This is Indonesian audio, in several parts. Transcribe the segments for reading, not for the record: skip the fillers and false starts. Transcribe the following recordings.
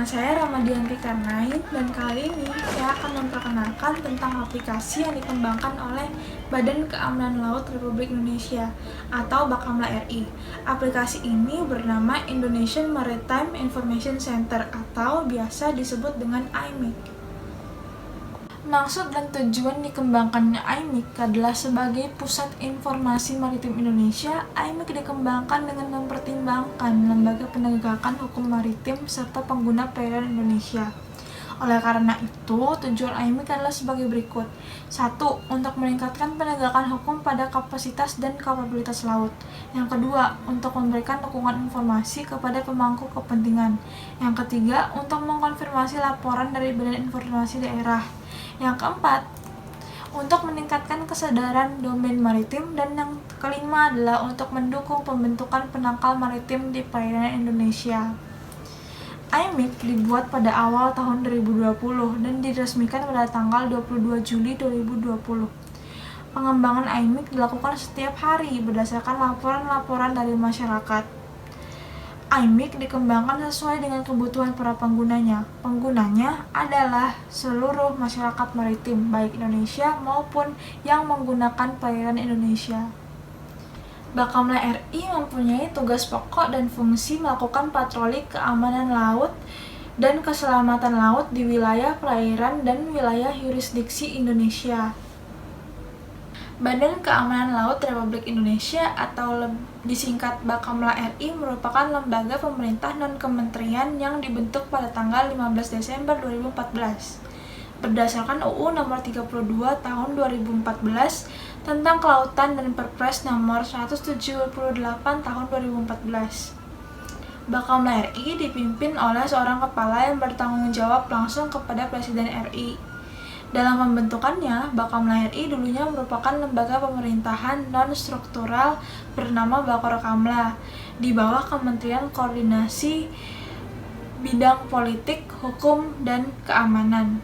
Nama saya Ramadianti Karnain dan kali ini saya akan memperkenalkan tentang aplikasi yang dikembangkan oleh Badan Keamanan Laut Republik Indonesia atau Bakamla RI. Aplikasi ini bernama Indonesian Maritime Information Center atau biasa disebut dengan IMIC. Maksud dan tujuan dikembangkannya IMIC adalah sebagai pusat informasi maritim Indonesia. IMIC dikembangkan dengan mempertimbangkan lembaga penegakan hukum maritim serta pengguna perairan Indonesia. Oleh karena itu, tujuan IMIC adalah sebagai berikut. 1. Untuk meningkatkan penegakan hukum pada kapasitas dan kapabilitas laut. Yang kedua, untuk memberikan dukungan informasi kepada pemangku kepentingan. Yang ketiga, untuk mengkonfirmasi laporan dari Badan Informasi Daerah. Yang keempat, untuk meningkatkan kesadaran domain maritim, dan yang kelima adalah untuk mendukung pembentukan penangkal maritim di perairan Indonesia. IMIC dibuat pada awal tahun 2020 dan diresmikan pada tanggal 22 Juli 2020. Pengembangan IMIC dilakukan setiap hari berdasarkan laporan-laporan dari masyarakat. IMIC dikembangkan sesuai dengan kebutuhan para penggunanya. Penggunanya adalah seluruh masyarakat maritim, baik Indonesia maupun yang menggunakan perairan Indonesia. Bakamla RI mempunyai tugas pokok dan fungsi melakukan patroli keamanan laut dan keselamatan laut di wilayah perairan dan wilayah yurisdiksi Indonesia. Badan Keamanan Laut Republik Indonesia atau disingkat Bakamla RI merupakan lembaga pemerintah non-kementerian yang dibentuk pada tanggal 15 Desember 2014 berdasarkan UU Nomor 32 Tahun 2014 tentang Kelautan dan Perpres Nomor 178 Tahun 2014. Bakamla RI dipimpin oleh seorang kepala yang bertanggung jawab langsung kepada Presiden RI. Dalam pembentukannya, Bakamla RI dulunya merupakan lembaga pemerintahan non-struktural bernama Bakorakamla di bawah Kementerian Koordinasi Bidang Politik, Hukum, dan Keamanan.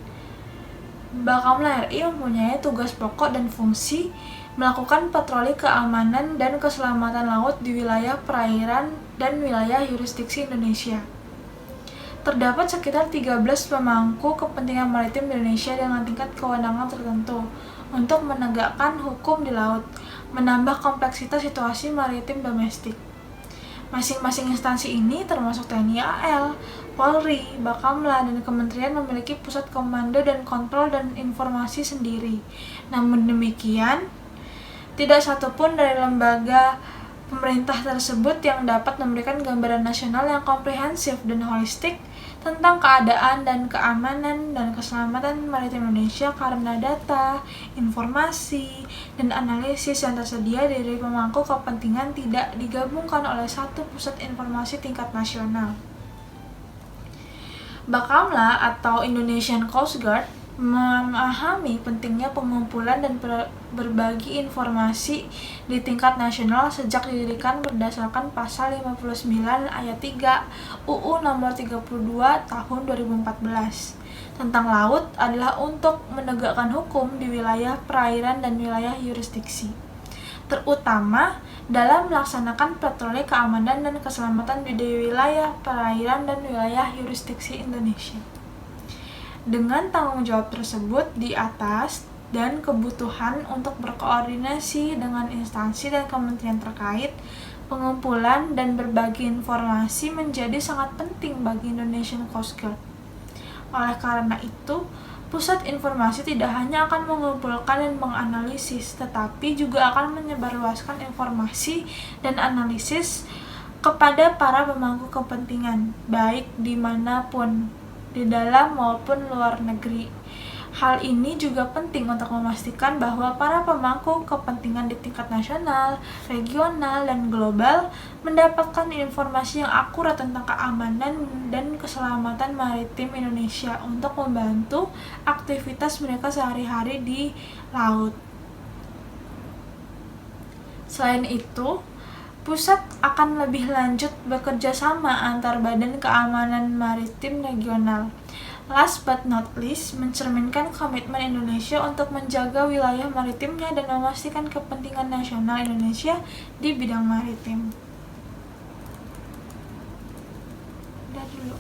Bakamla RI mempunyai tugas pokok dan fungsi melakukan patroli keamanan dan keselamatan laut di wilayah perairan dan wilayah yurisdiksi Indonesia. Terdapat sekitar 13 pemangku kepentingan maritim di Indonesia dengan tingkat kewenangan tertentu untuk menegakkan hukum di laut, menambah kompleksitas situasi maritim domestik. Masing-masing instansi ini termasuk TNI AL, Polri, Bakamla, dan Kementerian memiliki pusat komando dan kontrol dan informasi sendiri. Namun demikian, tidak satupun dari lembaga pemerintah tersebut yang dapat memberikan gambaran nasional yang komprehensif dan holistik tentang keadaan dan keamanan dan keselamatan maritim Indonesia karena data, informasi, dan analisis yang tersedia dari pemangku kepentingan tidak digabungkan oleh satu pusat informasi tingkat nasional. Bakamla atau Indonesian Coast Guard memahami pentingnya pengumpulan dan berbagi informasi di tingkat nasional sejak didirikan berdasarkan Pasal 59 Ayat 3 UU Nomor 32 Tahun 2014 tentang laut adalah untuk menegakkan hukum di wilayah perairan dan wilayah yurisdiksi, terutama dalam melaksanakan patroli keamanan dan keselamatan di wilayah perairan dan wilayah yurisdiksi Indonesia. Dengan tanggung jawab tersebut di atas dan kebutuhan untuk berkoordinasi dengan instansi dan kementerian terkait, pengumpulan dan berbagi informasi menjadi sangat penting bagi Indonesian Coast Guard. Oleh karena itu, pusat informasi tidak hanya akan mengumpulkan dan menganalisis, tetapi juga akan menyebarluaskan informasi dan analisis kepada para pemangku kepentingan, baik dimanapun, di dalam maupun luar negeri. Hal ini juga penting untuk memastikan bahwa para pemangku kepentingan di tingkat nasional, regional, dan global mendapatkan informasi yang akurat tentang keamanan dan keselamatan maritim Indonesia untuk membantu aktivitas mereka sehari-hari di laut. Selain itu, pusat akan lebih lanjut bekerja sama antar badan keamanan maritim regional. Last but not least, mencerminkan komitmen Indonesia untuk menjaga wilayah maritimnya dan memastikan kepentingan nasional Indonesia di bidang maritim. Udah dulu.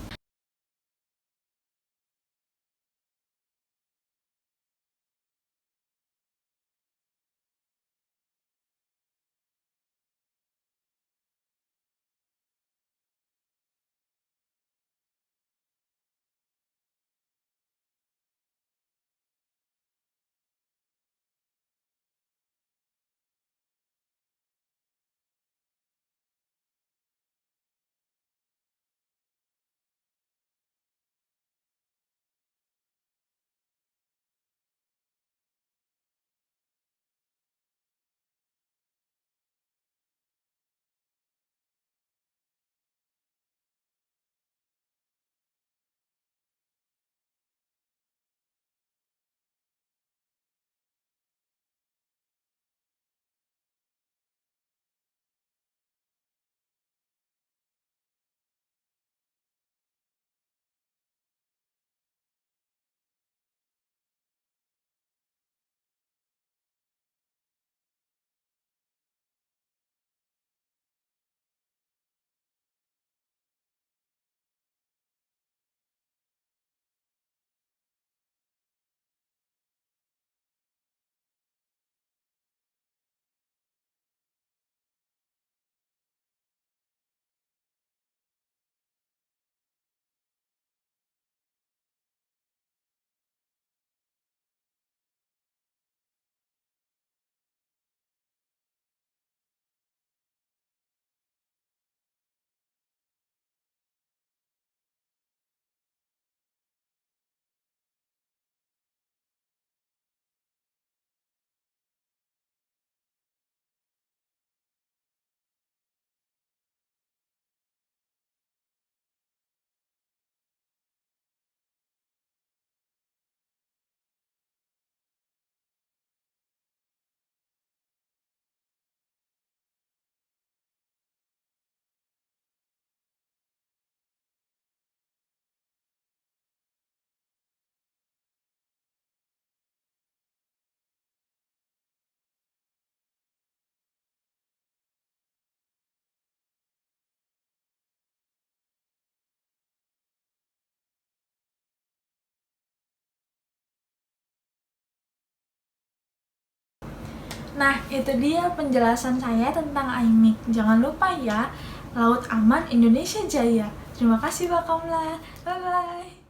Nah, itu dia penjelasan saya tentang AIMIK. Jangan lupa ya, Laut Aman Indonesia Jaya. Terima kasih Mbak Kamla. Bye-bye.